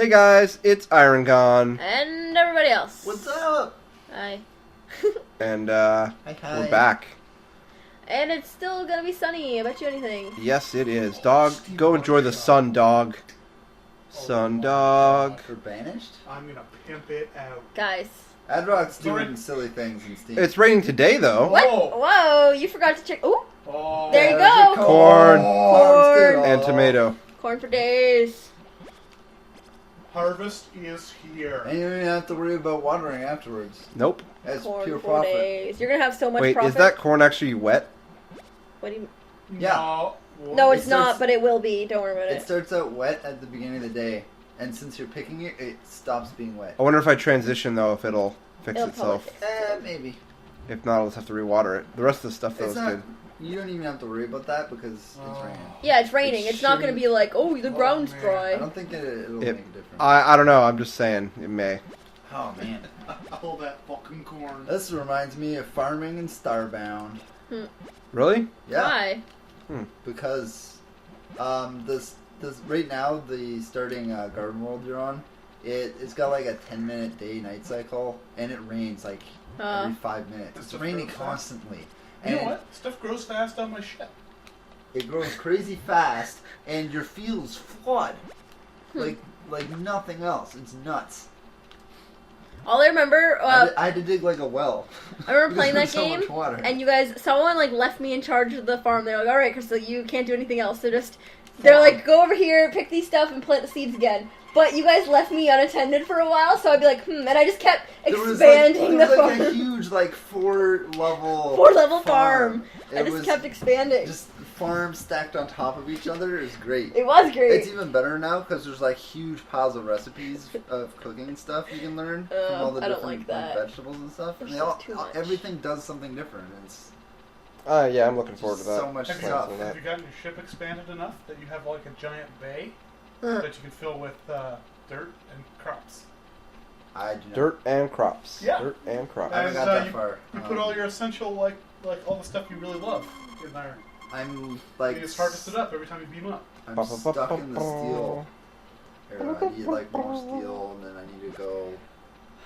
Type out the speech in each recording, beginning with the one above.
Hey guys, it's Iron Gone. And everybody else. What's up? Hi. And Hi. we're back. And it's still gonna be sunny, I bet you anything. Yes, it is. Dog, go enjoy the sun, dog. Sun, dog. We're banished? I'm gonna pimp it out. Guys. Adrock's doing silly things in Steam. It's raining today, though. What? Whoa. Whoa, you forgot to check. Ooh, Oh. There you there's go. your Corn. Corn. And tomato. corn for days. Harvest is here. And you don't even have to worry about watering afterwards. Nope. That's Corn pure for profit. days. You're gonna have so much Wait, profit. is that corn actually wet? What do you... Yeah. No, It it's not, starts- but it will be. Don't worry about It it. starts out wet at the beginning of the day, and since you're picking it, it stops being wet. I wonder if I transition, though, if it'll fix It'll itself. probably Maybe. If not, I'll just have to rewater it. The rest of the stuff, though, It's is not, good. you don't even have to worry about that because it's raining. Yeah, it's raining. It It's not gonna shouldn't- be like, oh, the ground's man. dry. I don't think it'll make a difference. I don't know. I'm just saying. It may. Oh, man. All that fucking corn. This reminds me of farming in Starbound. Really? Yeah. Why? Because this right now the starting garden world you're on, it's got like a 10-minute day-night cycle, and it rains like every 5 minutes. Does It's stuff raining grow fast? constantly, You know and what? Stuff grows fast on my ship. it grows crazy fast, and your fields flood like nothing else. It's nuts. All I remember, I had to dig like a well. I remember playing that Because there was so game, much water. and you guys, someone like left me in charge of the farm. They're like, all right, Crystal, you can't do anything else. They're like, go over here, pick these stuff, and plant the seeds again. But you guys left me unattended for a while, so I'd be like, and I just kept expanding there the was like farm. a huge like four-level Four-level farm. I It just was kept expanding. just farms stacked on top of each other is great. It was great. It's even better now because there's like huge piles of recipes of cooking stuff you can learn from all the I don't different like that. vegetables and stuff. There's And just too much. everything does something different. It's Yeah, I'm looking forward to that. so much Have you, stuff. Plans on have you gotten your ship expanded enough that you have like a giant bay that you can fill with dirt and crops? I do not. Dirt and crops. Yeah. Dirt and crops. I haven't And, got that you- far. You put all your essential like all the stuff you really love in there. I'm like You just harvest it up every time you beam up. I'm stuck in the steel era. I need like more steel, and then I need to go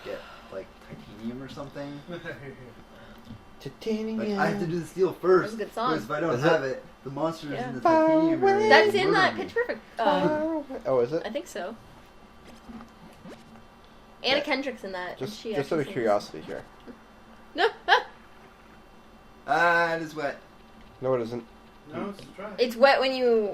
get like titanium or something. Titanium. Like, I have to do the steel first. That's a good song. Because if I don't Is have it, the monsters Yeah. in the titanium area That's will in murder that me. Pitch Perfect. Oh, is it? I think so. Anna Yeah. Kendrick's in that. and Just she out actually of sings. curiosity here. No, Ah, it is wet. No, it isn't. No, it's dry. it's wet when you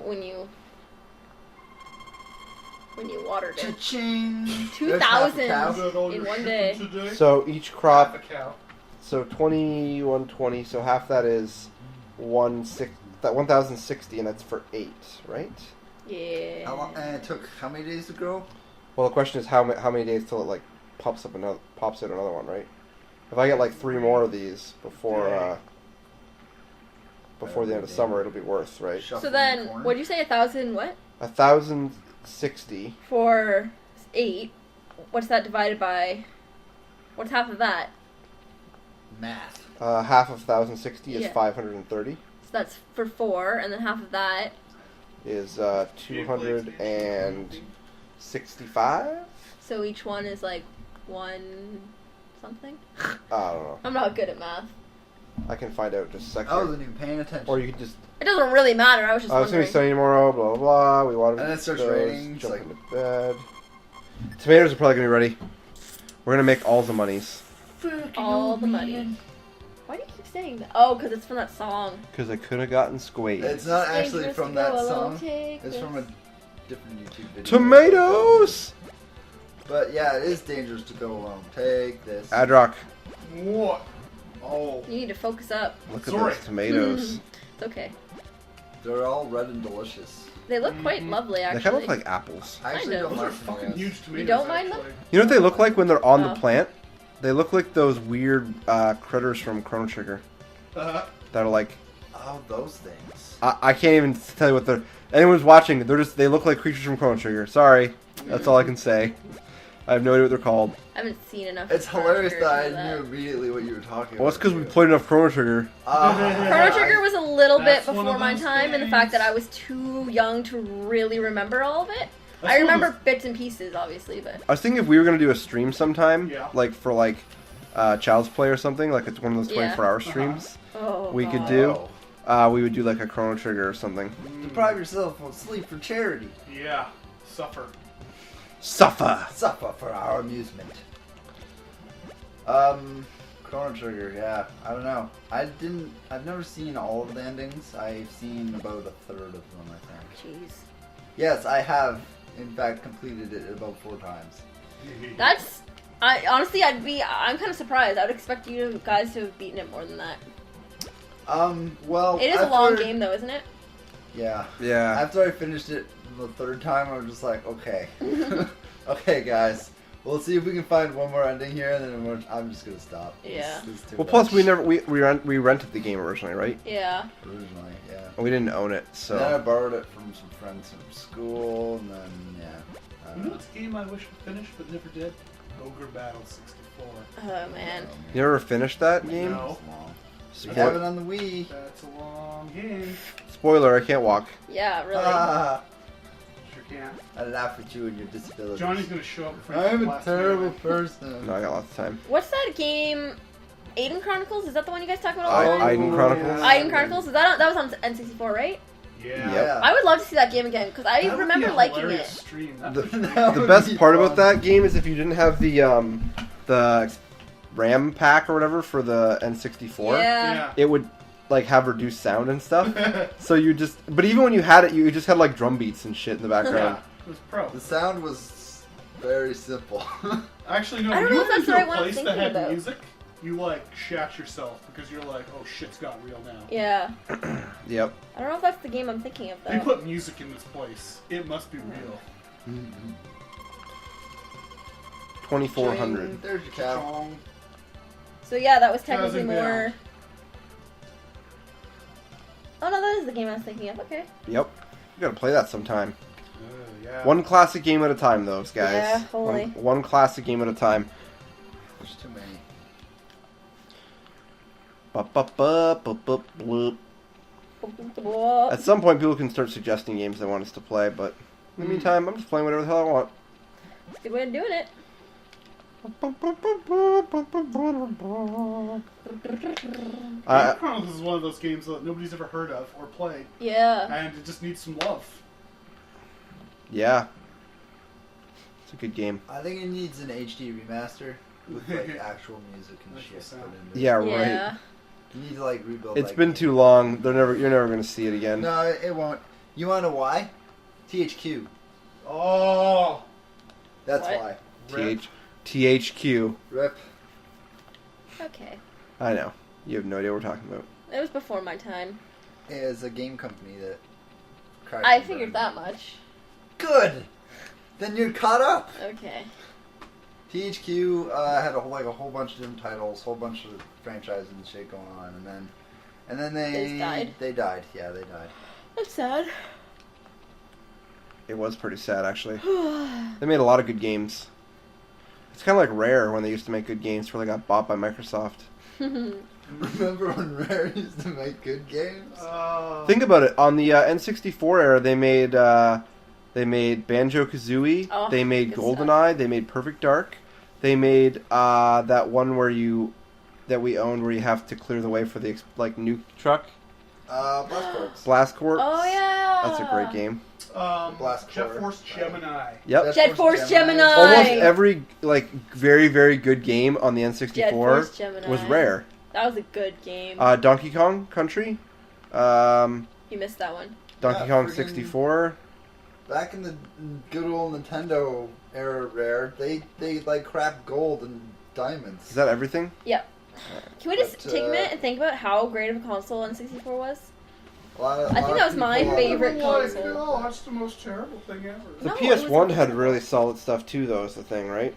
watered it. Cha-ching! 2,000 There's half a cow. Got all in your one shipping day. today? So each Half crop, a cow. so 2120. So half that is 1,060, and that's for 8, right? Yeah. How long, and it took how many days to grow? Well, the question is how many days till it like pops out another one, right? If I get like 3 more of these before the end of summer, it'll be worth, right? So Shuffling then, corn. what'd you say? 1,000 what? 1,060. For 8. What's that divided by? What's half of that? Math. Half of 1,060 is Yeah. 530. So that's for 4, and then half of that. Is 265? So each one is like 1 something? I don't know. I'm not good at math. I can find out in just a second. I wasn't even paying attention. Or you could just. It doesn't really matter. I was just Oh, it's gonna be wondering. sunny tomorrow. Blah blah blah. We water. And it starts those, raining, it's Jump like- into bed. Tomatoes are probably gonna be ready. We're gonna make all the monies All the money. Why do you keep saying that? Oh, because it's from that song. because I could have gotten squeezed. It's not actually Dangerous from to that go alone, song. take It's this. from a different YouTube video. Tomatoes. But yeah, it is dangerous to go alone. Take this. Adrock, What? Oh. You need to focus up. look at Sorry. those tomatoes. It's okay. They're all red and delicious. They look quite Mhm. lovely, They actually. kind of look like apples. I actually Kind of. don't Those are like fucking tomatoes. huge tomatoes. don't mind them? actually. You know what they look like when they're on Oh. the plant? They look like those weird critters from Chrono Trigger that are like Oh, those things. I can't even tell you what they're. Anyone's watching, they look like creatures from Chrono Trigger. Sorry, that's all I can say. I have no idea what they're called. I haven't seen enough. It's Chrono hilarious Trigger that to I know knew immediately what you were talking about. Well, it's because we played enough Chrono Trigger. Chrono Trigger was a little bit That's one before of my those time, and the fact that games. I was too young to really remember all of it. I remember bits and pieces, obviously, but I was thinking if we were gonna do a stream sometime, Yeah. like for like Child's Play or something, like it's one of those 24-hour streams we could do. We would do like a Chrono Trigger or something. Deprive yourself of sleep for charity. Yeah. Suffer. Suffer. Suffer for our amusement. Chrono Trigger, yeah. I don't know. I've never seen all of the endings. I've seen about a third of them, I think. jeez. Yes, I have, in fact, completed it about 4 times. That's... honestly, I'm kind of surprised. I would expect you guys to have beaten it more than that. Well... It is a long game, though, isn't it? Yeah. Yeah. After I finished it the 3rd time, I was just like, okay. Okay, guys. We'll see if we can find one more ending here, and then I'm just gonna stop. Yeah. This is too Well, much. plus we rented the game originally, right? Yeah. Originally, yeah. We didn't own it, Then I so borrowed it from some friends from school, and then, yeah. I You don't know know. what's a game I wish I finished but never did? Ogre Battle 64. Oh, man. you ever finished that game? No. It's long. Spo- I have it on the Wii. That's a long game. Spoiler: I can't walk. Yeah, really. Ah, Sure can. I laugh at you and your disabilities. Johnny's gonna show up in front of I'm the a last terrible minute. person. No, I got lots of time. What's that game? Aiden Chronicles? Is that the one you guys talk about all the time? Aiden Chronicles? yeah. Aiden Chronicles? That was on N64, right? Yeah. Yep. I would love to see that game again, because I That would remember be a liking hilarious it. Stream. That The, would be That the would best be part fun. about that game is if you didn't have the RAM pack or whatever for the N64, Yeah. it would like have reduced sound and stuff. So you just, but even when you had it, you just had like drum beats and shit in the Yeah. background. It was pro. The sound was very simple. Actually, no. I don't you know if went that's into the a right one I'm place that thinking had about. music. You like shat yourself because you're like, oh shit's got real now. Yeah. Yep. I don't know if that's the game I'm thinking of, They though. put music in this place. It must be real. 2400. There's your cow. Chong. So yeah, that was technically Thousand more... down. Oh no, that is the game I was thinking of, okay. Yep. You gotta play that sometime. Yeah. One classic game at a time, though, guys. Yeah, holy. One classic game at a time. There's too many. Ba-ba-ba-ba-ba-bloop. At some point, people can start suggesting games they want us to play, but in the meantime, I'm just playing whatever the hell I want. Good way of doing it. Game Chronicles is one of those games that nobody's ever heard of or played, Yeah. and it just needs some love. Yeah. It's a good game. I think it needs an HD remaster with like actual music and That's shit the sound. put into it. Yeah, right. Yeah. You need to like rebuild. It's that been game. too long. You're never gonna see it again. No, it won't. You wanna know why? THQ. Oh. That's What? why. THQ. Rip. Okay. I know. You have no idea what we're talking about. It was before my time. Is a game company that. crashed I and figured burned. that much. Good. Then you're caught up. Okay. THQ had a whole bunch of different titles, whole bunch of franchises and shit going on, and then they They died? They died. Yeah, they died. That's sad. It was pretty sad, actually. They made a lot of good games. It's kind of like Rare when they used to make good games before they got bought by Microsoft. Remember when Rare used to make good games? Think about it. On the N64 era, they made Banjo-Kazooie. Oh, they made good GoldenEye. They made Perfect Dark. They made that one that we owned where you have to clear the way for the nuke truck. Blast Corps. Blast Corps. Oh yeah. That's a great game. Blast Jet Corps. Force Gemini. Yep. Jet Force Gemini. Almost every very very good game on the Jet N64 Force Gemini. was Rare. That was a good game. Donkey Kong Country. You missed that one. Donkey Yeah, Kong friggin- 64. Back in the good old Nintendo era, Rare, they like crapped gold and diamonds. Is that everything? Can we just But, take a minute and think about how great of a console N64 was? I I think that was my favorite console. Oh, that's the most terrible thing ever. The No, it was PS1 had incredible. really solid stuff too, though. Is the thing, right?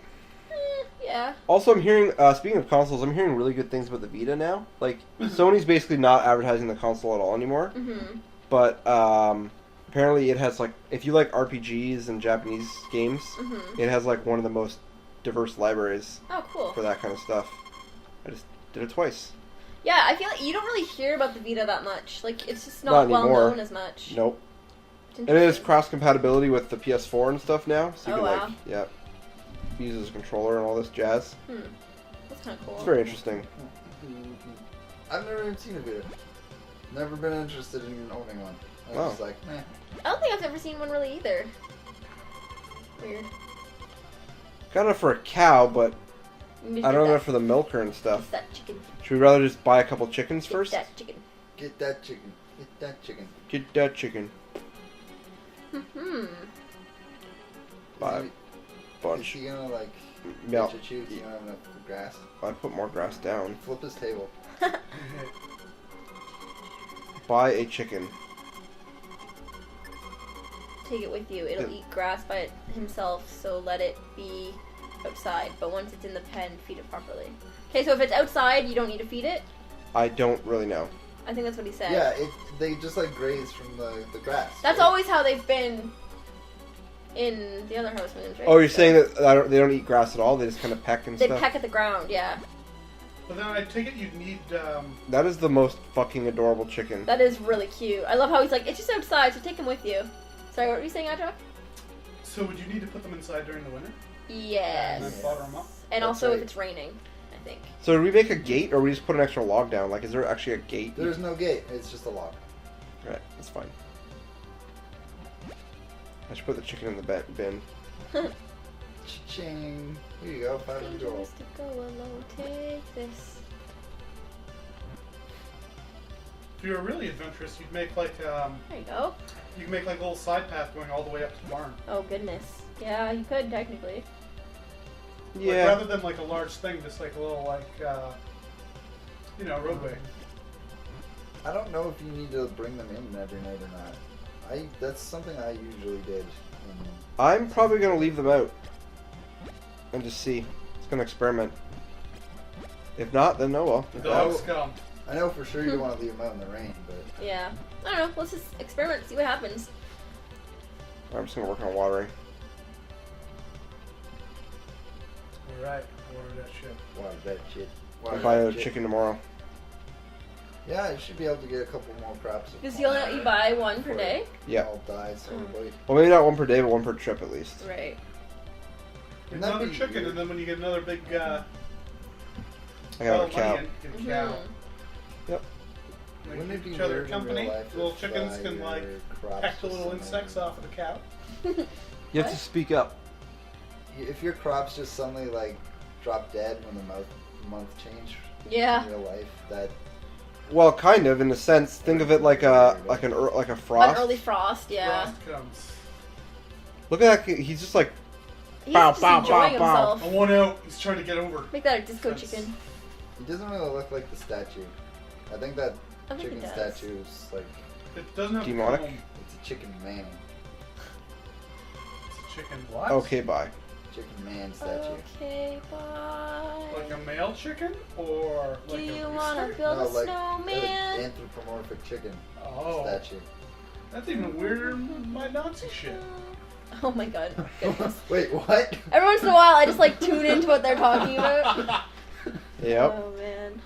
Yeah. Also, I'm hearing. Speaking of consoles, I'm hearing really good things about the Vita now. Like Sony's basically not advertising the console at all anymore. Mhm. But apparently, it has if you like RPGs and Japanese games, Mhm. it has one of the most diverse libraries Oh, cool. for that kind of stuff. I just did it twice. Yeah, I feel like you don't really hear about the Vita that much. Like, it's just Not not well anymore. known as much. Nope. And it has cross compatibility with the PS4 and stuff now, so you can wow. like, yeah, use it as a controller and all this jazz. That's kind of cool. It's very interesting. I've never even seen a Vita. Never been interested in owning one. I was just like, meh. I don't think I've ever seen one really either. Weird. Got enough for a cow, but You I don't know enough for the milker and stuff. That chicken. Should we rather just buy a couple chickens first? That chicken. Get that chicken. Get that chicken. Get that chicken. Buy a Is bunch. he gonna like Yeah. get you choose? You don't have enough grass. I put more grass down. Flip his table. Buy a chicken. Take it with you. It'll eat grass by himself, so let it be outside. But once it's in the pen, feed it properly. Okay, so if it's outside, you don't need to feed it? I don't really know. I think that's what he said. Yeah, they just like graze from the grass. That's right? always how they've been in the other Harvest Moons, right? Oh, you're saying that they don't eat grass at all? They just kind of peck and They stuff? peck at the ground, yeah. But then I take it you'd need. That is the most fucking adorable chicken. That is really cute. I love how he's like, it's just outside, so take him with you. Sorry, what were you saying, Adra? So would you need to put them inside during the winter? Yes. And then fodder them up? And That's also right. if it's raining, I think. So do we make a gate, or we just put an extra log down? Like, is there actually a gate? There's no gate. It's just a log. Right, that's fine. I should put the chicken in the bin. Ching. Here you go. 500 gold. Dangerous to go alone. Take this. If you were really adventurous, you'd make like There you go. you can make like a little side path going all the way up to the barn. Oh goodness. Yeah, you could technically. Like, Yeah. rather than like a large thing, just like a little like roadway. I don't know if you need to bring them in every night or not. That's something I usually did. I'm probably going to leave them out. And just see. It's going to experiment. If not, then oh well. The dogs come. I know for sure you don't want to leave them out in the rain, but Yeah. I don't know. Let's just experiment, see what happens. I'm just going to work on watering. Alright, order that shit. water that shit. I'll Water buy that another shit. chicken tomorrow. Yeah, you should be able to get a couple more crops. Does he only let you buy one per Before day? it Yeah. all dies, probably. Well, maybe not one per day, but one per trip at least. Right. Wouldn't that Another be chicken, weird? and then when you get another big I got pile a of cow. money in, get a cow. Yep. They Wouldn't it keep be each other weird in company. real life Little if, chickens can your like crops peck the just little suddenly- insects off of the cow. You have to speak up. If your crops just suddenly like drop dead when the month change Yeah. in real life, that Well, kind of, in a sense. Think of it like a frost. An early frost, yeah. Frost comes. Look at that. He's just like, He's Bow, just bow, enjoying bow, bow. himself. I want out. He's trying to get over. Make that a disco That's- chicken. he doesn't really look like the statue. I think that I think chicken it does. statue is like It doesn't have Demonic? to come. it's a chicken man, It's a chicken what? okay, bye. chicken man statue. Okay, bye. Like a male chicken or Do like you a wanna rooster? build No, a like snowman? an anthropomorphic chicken Oh, statue. that's even weirder than my Nazi shit. Oh my god. Goodness. Wait, what? Every once in a while, I just like tune into what they're talking about. Yep. Oh man.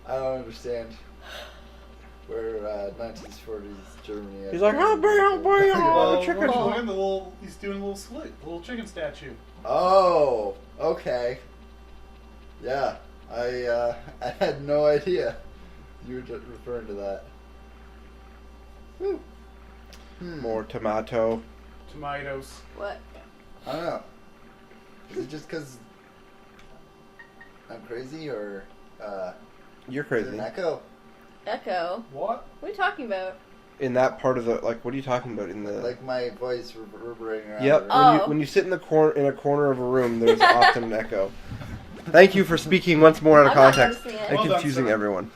I don't understand. Where 1940s Germany. He's like, how big, how big, Well, chicken. look at the little. He's doing a little salute, a little chicken statue. Oh, okay. Yeah, I had no idea you were just referring to that. Whew. More tomato. Tomatoes. What? I don't know. Is it just because I'm crazy, or You're is it crazy. an echo? Echo? What? What are you talking about? In that part of the, like, what are you talking about? In the. Like my voice reverberating around. Yep. the room? Oh. When you sit in the corner of a room, there's often an echo. Thank you for speaking once more out of I'm not context noticing it. and Well done, confusing sir. everyone.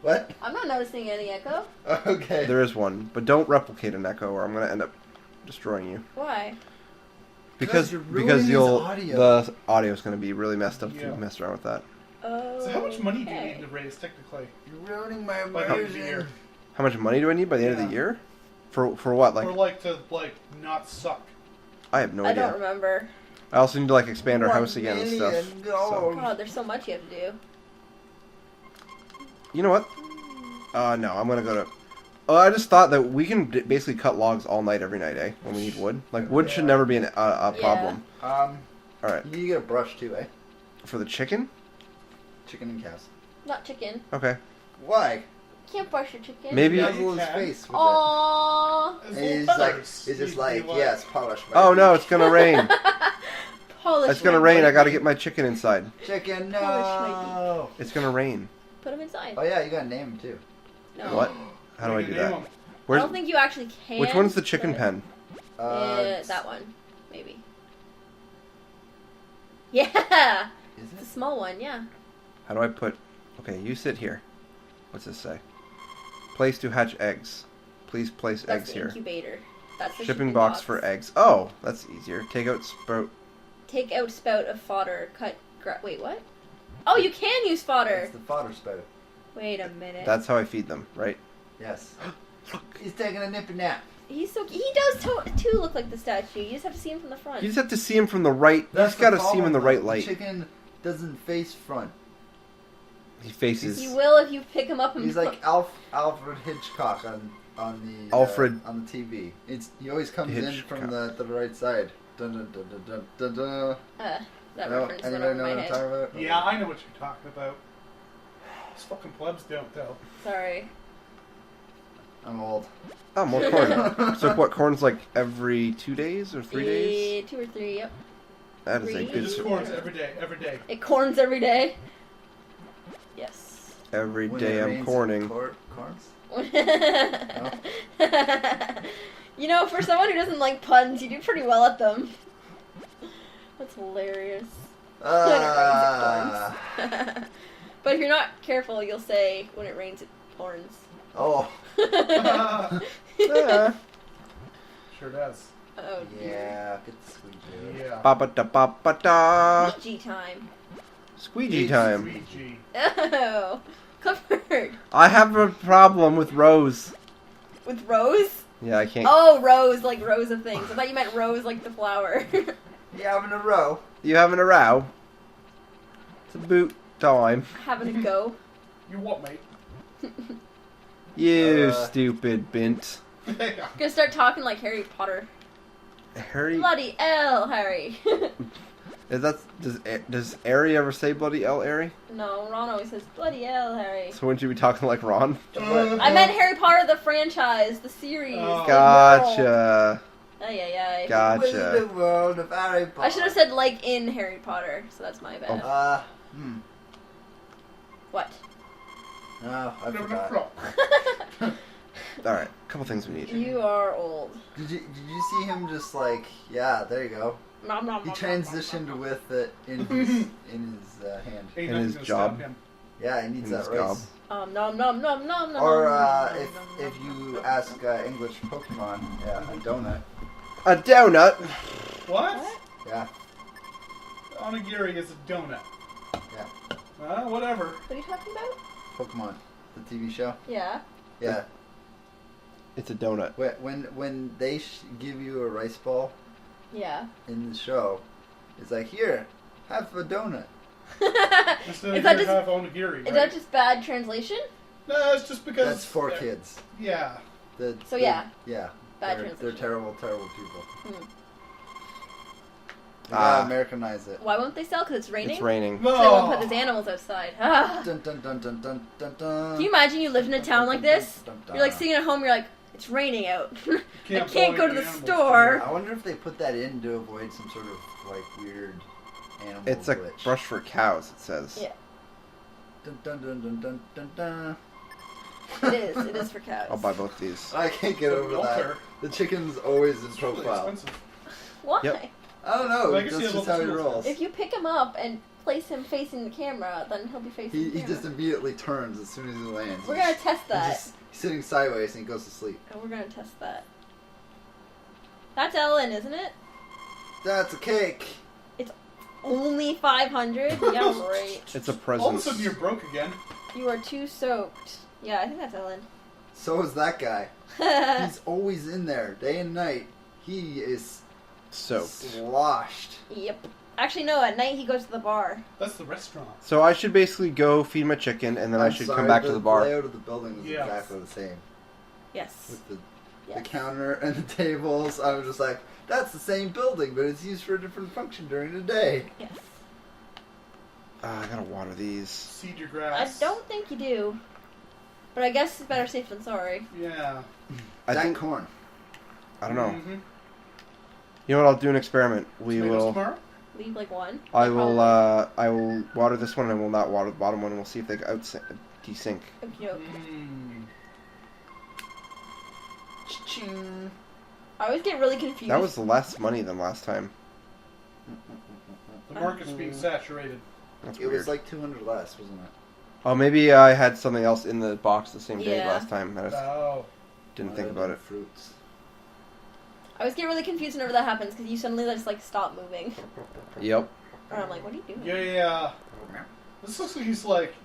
What? I'm not noticing any echo. Okay. There is one, but don't replicate an echo, or I'm gonna end up destroying you. Why? Because you're ruining because his you'll audio. the audio's gonna be really messed up if Yeah. you mess around with that. Oh. So how much money do you need to raise technically? You're ruining my By the end of the immersion. year. How much money do I need by the end of Yeah. the year? For what? Like Or like to like not suck. I have no I don't idea. remember. I also need to like expand our 1 house again and stuff. million So. gold. God, there's so much you have to do. You know what? No, I'm gonna go to. Oh, I just thought that we can basically cut logs all night, every night, eh? When we need wood. Like, wood should never be a problem. Alright. You need to get a brush too, eh? For the chicken? Chicken and cows. Not chicken. Okay. Why? Can't brush your chicken. Maybe. He Yeah, nuzzle you his can. face with it. Aww. And he's just like, yes, polish my Oh no, beak." it's gonna rain. Polish. It's gonna my rain. I boy. gotta get my chicken inside. Chicken, Polish no. It's gonna rain. Put him inside. Oh yeah, you gotta name him too. No. What? How do I do that? I Where's, don't think you actually can. which one's the chicken but- pen? That one, maybe. Yeah, Is it's a it? small one. Yeah. How do I put... Okay, you sit here. What's this say? Place to hatch eggs. Please place That's eggs the here. incubator. That's the Shipping box for eggs. Oh, that's easier. Take out sprout. Take out spout of fodder. Cut. Wait, what? Oh, you can use fodder. It's the fodder spout. Wait a minute. That's how I feed them, right? Yes. He's taking a nippy nap. He does too look like the statue. You just have to see him from the front. You just have to see him from the right... You just gotta see him in the right light. The chicken doesn't face front. He faces... He will if you pick him up and. He's like Alfred Hitchcock on the Alfred on the TV. He always comes in Hitchcock. from the right side. Dun, dun, dun, dun, dun, dun, dun. That No, reference went anybody over know my what I'm head. talking about? Yeah, I know what you're talking about. These fucking plebs don't, though. Sorry. I'm old. Oh, more corn. So what, corn's like every 2 days or 3 days? 2 or 3. Yep. That is a Three. good... It's Yeah. corns every day, every day. It corns every day. Yes. Every When day it I'm rains, corning. Corns? You know, for someone who doesn't like puns, you do pretty well at them. That's hilarious. Ah. But if you're not careful, you'll say, when it rains, it porns. Oh. Yeah. Sure does. Oh, Yeah, good sweet dude. Yeah. Ba-ba-da-ba-ba-da. Ouija time. Squeegee time. 3G. Oh, Clifford. I have a problem with Rose. With Rose? Yeah, I can't... Oh, Rose, like rows of things. I thought you meant Rose like the flower. You having a row? You having a row? It's boot time. Having a go. You what, mate? You stupid bint. Gonna start talking like Harry Potter. Harry... Bloody L, Harry. Does Harry ever say bloody L, Harry? No, Ron always says bloody L, Harry. So wouldn't you be talking like Ron? I meant Harry Potter, the franchise, the series. Oh. the Gotcha. world. Ay, ay, ay. With Gotcha. the world of Harry Potter. I should have said like in Harry Potter, so that's my bad. What? No, I No, forgot. no. Alright, couple things we need. You are old. Did you see him just like, yeah, there you go. Nom, nom, He nom, transitioned with it in his hand. Ain't In his nothing gonna job. stop him. Yeah, he needs In that his gob. rice. nom, nom, nom, nom, nom. Or nom, if you ask English Pokemon, yeah, a donut. A donut? What? Yeah, Onigiri is a donut. yeah. Whatever. What are you talking about? Pokemon, the TV show. Yeah. Yeah. It's a donut. When they give you a rice ball Yeah. in the show, it's like, here, have a donut. Instead Is of that you just have onigiri, is right? that just bad translation? No, it's just because... That's for kids. Yeah. So yeah. Yeah. Bad They're translation. terrible, terrible people. Hmm. You gotta Americanize it. Why won't they sell? Because it's raining? It's raining. No. So they won't put these animals outside. Ah. Dun, dun, dun, dun, dun, dun, dun. Can you imagine you lived in a town like this? Dun, dun, You're like dun. sitting at home, you're like, it's raining out. I Can't can't blow go to any the animals, store. I wonder if they put that in to avoid some sort of like weird animal It's a glitch. brush for cows, it says. Yeah. Dun, dun, dun, dun, dun, dun, dun. It is for cows. I'll buy both these. I can't get over that. Filter. The chicken's always in It's really profile. expensive. Why? Yep. I don't know. I guess That's he has just all how the he tools. rolls. If you pick him up and place him facing the camera, then he'll be facing the He camera. just immediately turns as soon as he lands. We're gonna test that. He's sitting sideways and he goes to sleep. And we're gonna test that. That's Ellen, isn't it? That's a cake. Only 500? Yeah, right. It's a All of a present. sudden you're broke again. You are too soaked. Yeah, I think that's Ellen. So is that guy. He's always in there, day and night. He is Soaked. sloshed. Yep. Actually, no, at night he goes to the bar. That's the restaurant. So I should basically go feed my chicken, and then I I'm should sorry, come back to the bar. layout of the building is Yeah. exactly the same. Yes. with the Yes. counter and the tables. I was just like, that's the same building, but it's used for a different function during the day. Yes. I gotta water these. Seed your I grass. don't think you do. But I guess it's better safe than sorry. Yeah. I That think corn. I don't know. Mm-hmm. You know what? I'll do an experiment. We Tomatoes will. tomorrow? Leave like one. I will. Probably. I will water this one, and I will not water the bottom one, and we'll see if they desync. Okey-doke. Mm. Ching. I always get really confused. That was less money than last time. The market's being saturated. That's It weird. was like 200 less, wasn't it? Oh, maybe I had something else in the box the same day Yeah. last time. I just Oh. didn't Might think have about been it. Fruits. I always get really confused whenever that happens because you suddenly just like stop moving. Yep. Or I'm like, what are you doing? Yeah. This looks like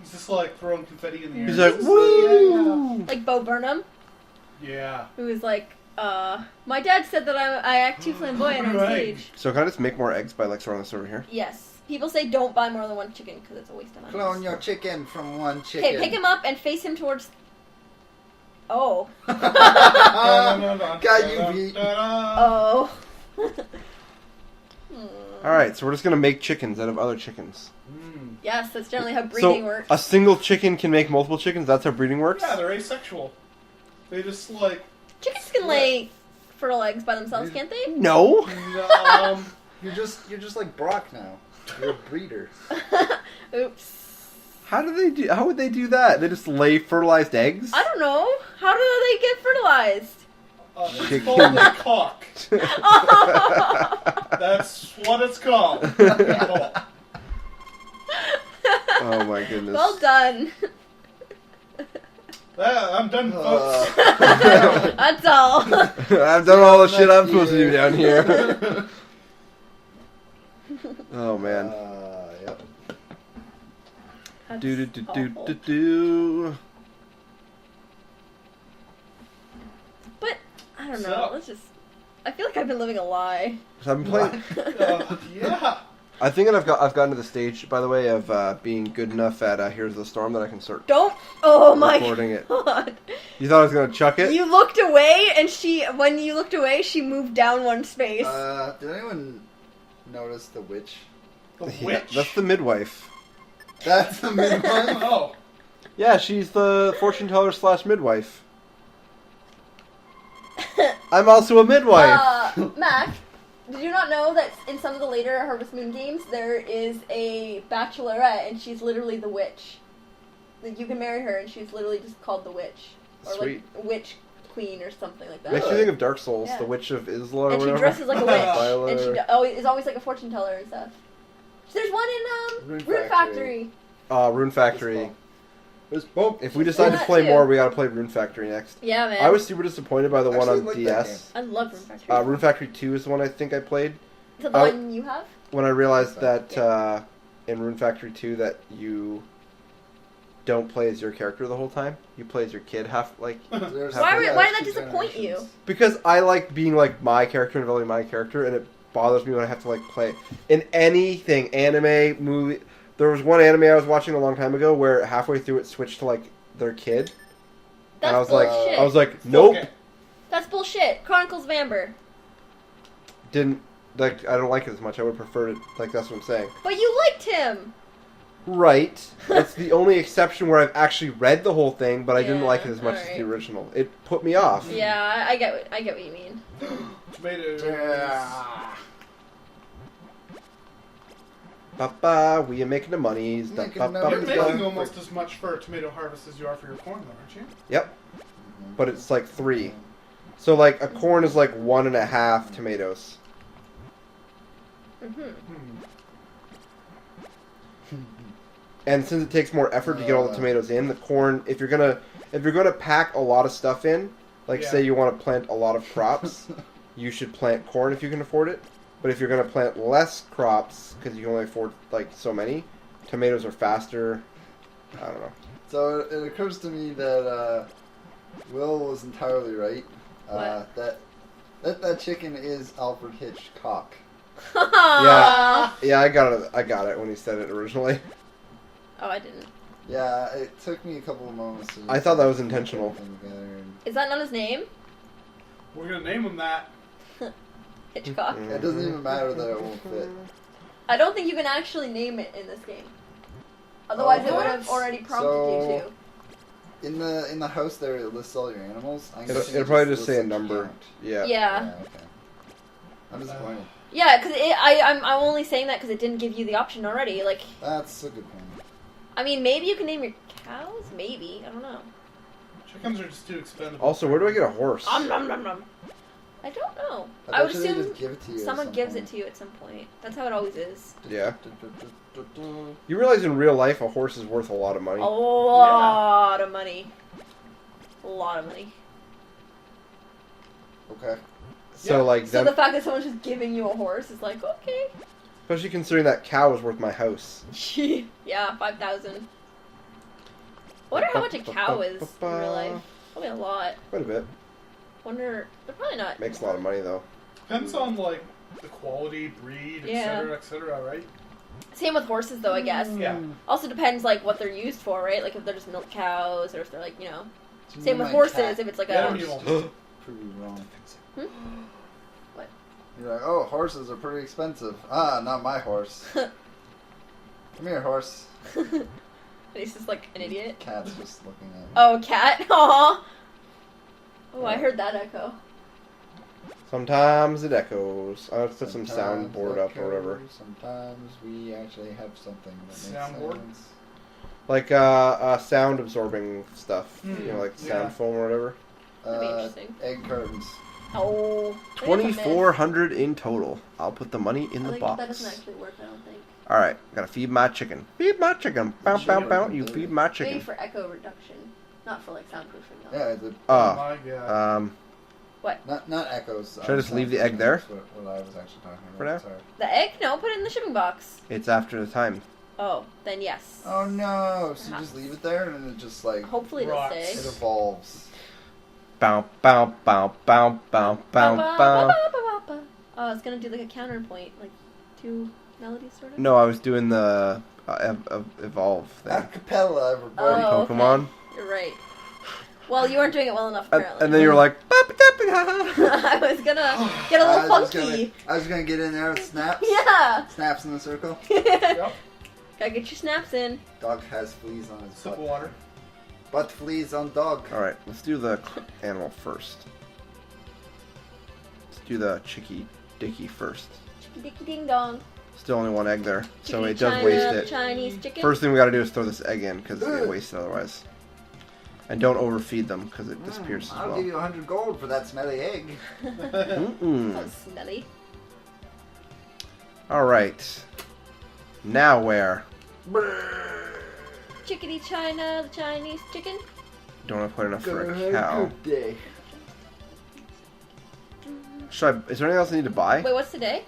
he's just like throwing confetti in the air. He's like, woo! Like Bo Burnham, Yeah. who was like, my dad said that I act too flamboyant on Right. stage. So can I just make more eggs by like throwing this over here? Yes. People say don't buy more than one chicken because it's a waste of money. Clone your chicken from one chicken. Okay, pick him up and face him towards. Oh. Got you beat. Oh. All right, so we're just gonna make chickens out of other chickens. Mm. Yes, that's generally how breeding works. A single chicken can make multiple chickens. That's how breeding works. Yeah, they're asexual. They just like Chickens can lay fertile eggs by themselves, can't they? No. You're just like Brock now. You're a breeder. Oops. How do they do? How would they do that? They just lay fertilized eggs. I don't know. How do they get fertilized? it's Chicken. called a cock. That's what it's called. People. Oh my goodness. Well done. I'm done, folks. That's all. I've done all the shit I'm supposed to do down here. Oh man. Yep. That's Do do do do awful. do do. But I don't know. So- Let's just. I feel like I've been living a lie. So I've been playing. Yeah. I think that I've gotten to the stage, by the way, of being good enough at Here's the Storm that I can start Don't. Oh my recording it. god. You thought I was gonna chuck it? You looked away, and when you looked away, she moved down one space. Did anyone notice the witch? The Yeah, witch. that's the midwife. That's the midwife. Oh. Yeah, she's the fortune teller / midwife. I'm also a midwife. Mac, did you not know that in some of the later Harvest Moon games, there is a bachelorette, and she's literally the witch? Like, you can marry her, and she's literally just called the witch. Or, Sweet. like, witch queen or something like that. Makes me think of Dark Souls, Yeah. the Witch of Isla or And she whatever. dresses like a witch, Violet and she or- is always like a fortune teller and stuff. There's one in Rune Rune Factory. Factory. Rune Factory. If we decide to that play too. more, we gotta play Rune Factory next. Yeah, man. I was super disappointed by the one Actually, on like that DS. I love Rune Factory. Rune Factory 2 is the one I think I played. Is that the I- one you have? When I realized that Yeah. in Rune Factory 2 that you don't play as your character the whole time. You play as your kid Why did that two disappoint you? generations. Because I like being like my character and developing my character, and it bothers me when I have to like play in anything, anime, movie. There was one anime I was watching a long time ago where halfway through it switched to like their kid, That's and I was bullshit. like, nope, Okay. That's bullshit. Chronicles of Amber. didn't like. I don't like it as much. I would prefer it. Like that's what I'm saying. But you liked him. Right. It's the only exception where I've actually read the whole thing, but I didn't Yeah, like it as much as alright. the original. It put me off. Yeah, I get what you mean. Tomatoes. Yeah. Papa, we are making the monies. Da, Making ba, the ba, You're monies. ba. making almost as much for a tomato harvest as you are for your corn, though, aren't you? Yep. But it's like 3. So like a corn is like 1.5 tomatoes. Mm-hmm. And since it takes more effort to get all the tomatoes in, the corn, if you're gonna pack a lot of stuff in, like Yeah. say you want to plant a lot of crops, you should plant corn if you can afford it. But if you're gonna plant less crops because you can only afford like so many, tomatoes are faster. I don't know. So it occurs to me that Will was entirely right. What? That chicken is Alfred Hitchcock. Yeah, I got it when he said it originally. Oh, I didn't. Yeah, it took me a couple of moments. To I thought that was intentional. put everything together and Is that not his name? We're gonna name him that. Hitchcock. It doesn't even matter that it won't fit. I don't think you can actually name it in this game. Otherwise, it would have already prompted you to. In the house there, it lists all your animals. It'll probably just say a number. Count. Yeah. Yeah. Okay. I'm disappointed. Yeah, because I'm only saying that because it didn't give you the option already. Like, That's a good point. I mean, maybe you can name your cows. Maybe, I don't know. Chickens are just too expendable. Also, where do I get a horse? Nom, nom, nom. I don't know. I I would bet you they assume just give it to you at someone some gives point. it to you at some point. That's how it always is. Yeah. You realize in real life a horse is worth a lot of money? A lot of money. A lot of money. Okay. So, Yeah. like, So the fact that someone's just giving you a horse is like, okay. especially considering that cow is worth my house. Yeah, 5,000. I wonder how much a cow is in real life. Probably a lot. Quite a bit. Wonder, they're probably not. Makes a lot of money, though. Depends on like the quality, breed, Yeah. etc., right? Same with horses, though, I guess. Yeah. Also depends, like, what they're used for, right? Like, if they're just milk cows, or if they're, like, you know. So Same with my horses, cat if it's like Yeah, a... you know. Pretty wrong. Hmm? What? You're like, oh, horses are pretty expensive. Ah, not my horse. Come here, horse. And he's just, like, an idiot. Cat's just looking at me. Oh, cat? Aww. Oh, I heard that echo. Sometimes it echoes. I'll put some Sometimes soundboard up or whatever. echoes, Sometimes we actually have something that makes Soundboard? sense. Like, sound absorbing stuff. You know, like Yeah. sound foam or whatever. That'd be interesting. Egg cartons. Oh. 2,400 in total. I'll put the money in I the think box. that doesn't actually work, I don't think. Alright, gotta feed my chicken. Feed my chicken. Bow, bow, bow. You feed my Maybe chicken. for echo reduction. Not for, like, soundproofing, though. Yeah, the, Oh my god. not echoes. Should I just leave the egg there? That's what I was actually talking about. For now? Sorry. The egg? No, put it in the shipping box. It's after the time. Oh, then yes. Oh no! So you just leave it there and it just like Hopefully they'll Rots. stay. it evolves. Bow, bow, bow, bow, bow, bow, bow. Oh, it's gonna do like a counterpoint, like 2 melodies, sort of? No, I was doing the evolve thing. Acapella, everybody. Oh, okay. Pokemon. You're right. Well, you weren't doing it well enough, apparently. And then you were like, I was gonna get a little funky. I was gonna get in there with snaps. Yeah! Snaps in the circle. Yep. Gotta get your snaps in. Dog has fleas on his Sip of butt. water. Butt fleas on dog. Alright, let's do the animal first. Let's do the chicky dicky first. Dicky ding dong. Still only one egg there, so Chickadee it does China, waste the it. Chinese chicken. First thing we gotta do is throw this egg in, because it gets wasted otherwise. And don't overfeed them, because it disappears as I'll well. give you 100 gold for that smelly egg. Mm-mm. So smelly. Alright. Now where? Chickadee China, the Chinese chicken. Don't have quite enough for Gonna a have cow. good day. Should I, is there anything else I need to buy? Wait, what's today?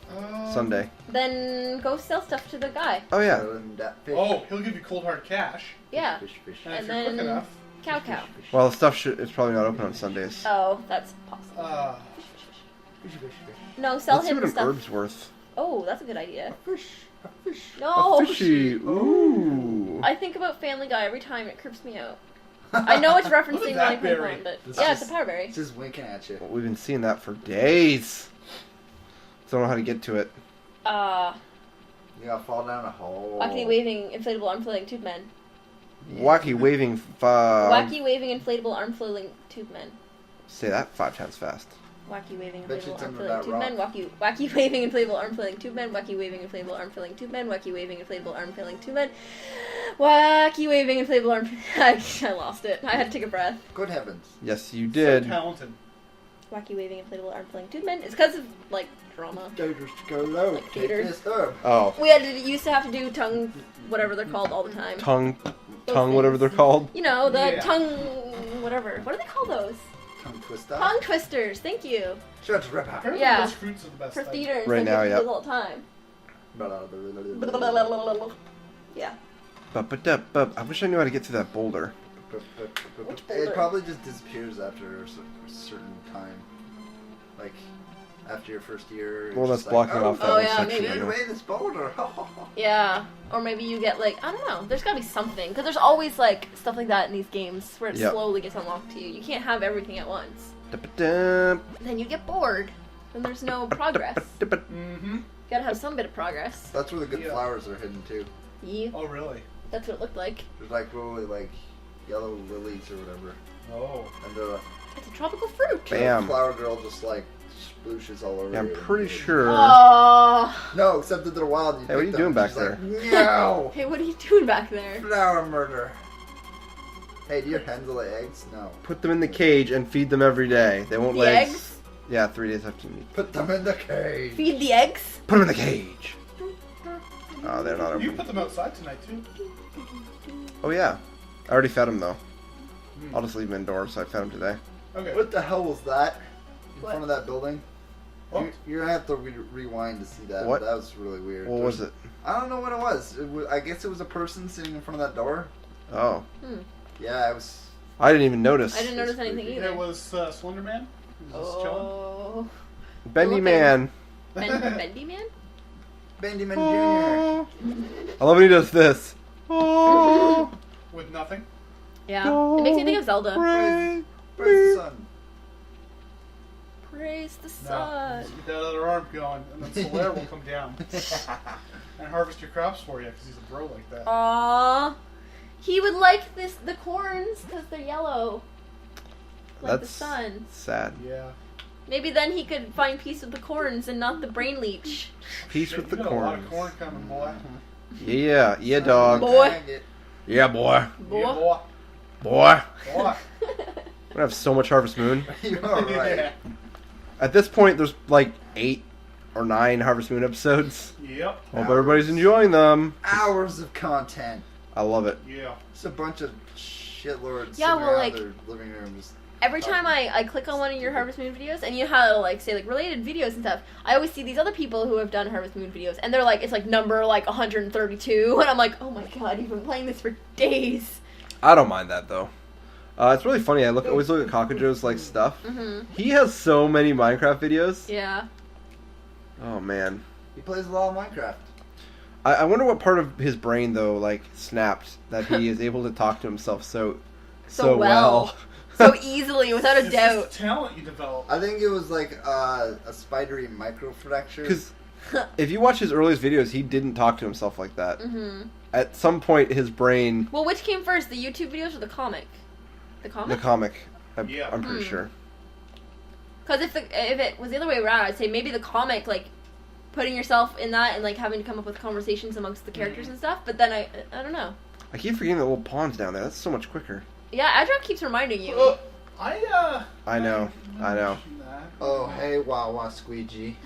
Sunday. Then go sell stuff to the guy. Oh yeah. That fish. Oh, he'll give you cold hard cash. Yeah. Fish, fish, And, And if you're quick then- enough. Cow cow. fish, Well, the stuff is probably not open on Sundays. Oh, that's possible. fish, fish, fish. No, sell Let's see him what the an stuff. herb's worth. Oh, that's a good idea. Fish, a fish. No, A fishy. Ooh. I think about Family Guy every time. It creeps me out. I know it's What is referencing that Running berry? Pokemon, but It's yeah, it's just- a powerberry. It's just winking at you. We've been seeing that for days. Don't know how to get to it. You gotta fall down a hole. Wacky waving inflatable arm flailing tube men. Yeah. Wacky waving. Wacky waving inflatable arm flailing tube men. Say that 5 times fast. Wacky waving Bet you inflatable it's arm under flailing that tube men. Wacky waving inflatable arm flailing tube men. Wacky waving inflatable arm flailing tube men. Wacky waving inflatable arm flailing tube men. Wacky waving inflatable arm. I lost it. I had to take a breath. Good heavens. Yes, you So did. talented. Wacky waving inflatable arm flailing tube men. It's because of like drama. Dangerous to go low. Like Take gators. this herb. Oh, Used to have to do tongue, whatever they're called, all the time. tongue, Those whatever things. they're called. You know, the Yeah. tongue, whatever. What do they call those? Tongue twister. Tongue twisters. Thank you. Shut up. Apparently Yeah. those fruits are the best For thing. theaters, Right they now, do yep. those all the time. Yeah. I wish I knew how to get to that boulder. Which It boulder? probably just disappears after a certain time. Like, after your first year. Well, that's just blocking off that one yeah, section. maybe. Get away this boulder. Yeah, or maybe you get like, I don't know. There's gotta be something because there's always like stuff like that in these games where it Yep. slowly gets unlocked to you. You can't have everything at once. Da-ba-dum. Then you get bored, and there's no progress. Mm-hmm. Gotta have some bit of progress. That's where the good Yeah. flowers are hidden too. Yeah, Oh, really? that's what it looked like. There's like really like yellow lilies or whatever, Oh. and It's a tropical fruit. Bam. the flower girl just like splooshes all over Yeah, I'm you. pretty sure. Oh. No, except that they're wild. And Hey, what are pick you them, doing and back she's there? Like, no, Hey, what are you doing back there? flower murder. Hey, do your hens lay eggs? No. Put them in the cage and feed them every day. They won't The lay eggs? Yeah, 3 days after you meet. Put them in the cage. Feed the eggs? Put them in the cage. Oh, they're not You open. put them outside tonight, too. Oh yeah, I already fed them though. Hmm. I'll just leave them indoors. So I fed them today. Okay. What the hell was that? In What? front of that building? What? You're gonna have to rewind to see that. What? That was really weird. What was it? I don't know what it was. I guess it was a person sitting in front of that door. Oh, Yeah, it was. I didn't even notice. I didn't notice anything creepy. either. It was Slender Man. He was just chilling. Oh. Bendy Looking. Man. Bendy Man? Bandyman Jr. Oh. I love when he does this. Oh, With nothing. Yeah. It makes me think of Zelda. pray. Where's the sun? Praise the No. sun. Just get that other arm going, and then Solaire will come down and harvest your crops for you, because he's a bro like that. Aww. He would like the corns because they're yellow. Like the That's sun. sad. Yeah. Maybe then he could find peace with the corns and not the brain leech. Peace Shit, with the you got a lot of corns. corn coming, boy. Yeah, yeah, dog. Boy. Dang it. Yeah, boy. Boy. Yeah, boy. Boy. Boy. I'm gonna have so much Harvest Moon. You're right. Yeah. At this point, there's like 8 or 9 Harvest Moon episodes. Yep. Hope everybody's enjoying them. Hours of content. I love it. Yeah. It's a bunch of shitlords Yeah, sitting well, around like- their living room just. Every time I click on one of your Harvest Moon videos, and you know how to like say like related videos and stuff, I always see these other people who have done Harvest Moon videos, and they're like, it's like number like 132, and I'm like, oh my god, you've been playing this for days. I don't mind that though. It's really funny. I always look at Kakajo's like stuff. Mm-hmm. He has so many Minecraft videos. Yeah. Oh man. He plays a lot of Minecraft. I wonder what part of his brain though like snapped that he is able to talk to himself so well. So easily, without a It's doubt. just talent you develop. I think it was like a spidery microfracture. Because if you watch his earliest videos, he didn't talk to himself like that. Mm-hmm. At some point, his brain, Well, which came first, the YouTube videos or the comic? The the comic? comic, Yeah. I'm pretty Hmm. sure. Because if it was the other way around, I'd say maybe the comic, like, putting yourself in that and, like, having to come up with conversations amongst the characters and stuff. But then I don't know. I keep forgetting the little pawns down there. That's so much quicker. Yeah, Adrock keeps reminding you. I know. mentioned that. Oh, hey, Wawa Squeegee.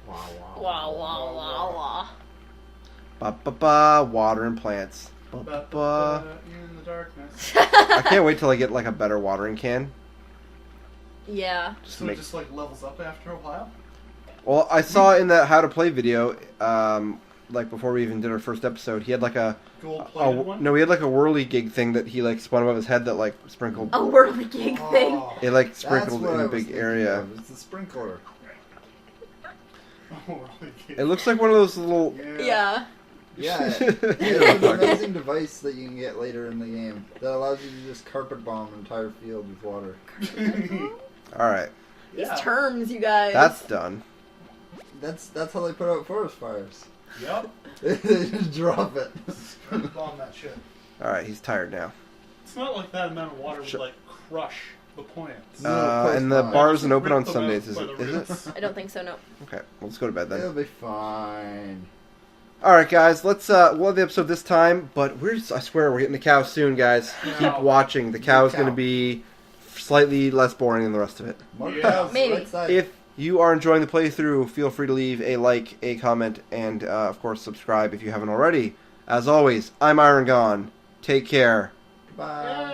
Wah, wah, wah, wah. Ba ba ba, watering plants. Ba ba ba. In the darkness. I can't wait till I get like a better watering can. Yeah. Just to So it make. just like levels up after a while? Well, I saw in that how to play video, like before we even did our first episode, he had like a Gold plated one? no, he had like a whirly gig thing that he like spun above his head that like sprinkled. A whirly gig thing. Oh. It like That's sprinkled what in I a was big thinking area. of. It's the sprinkler. Oh, really? It looks like one of those little. Yeah. Yeah, it's an amazing device that you can get later in the game that allows you to just carpet bomb an entire field with water. All right, These Yeah. terms, you guys. that's done. That's how they put out forest fires. Yep. They just drop it. Bomb that shit. All right, he's tired now. It's not like that amount of water would Sure. like crush the plants. No, And the fine. bar isn't open Rip on them Sundays, out is by it? the Is it? roots. I don't think so, no. Okay, well, let's go to bed then. It'll be fine. All right, guys, let's we'll have the episode this time, but I swear we're getting the cow soon, guys. Cow. Keep watching. The cow is Cow. going to be slightly less boring than the rest of it. More Yeah. cows, Maybe. right side. If you are enjoying the playthrough, feel free to leave a like, a comment, and of course subscribe if you haven't already. As always, I'm Iron Gone. Take care. Bye.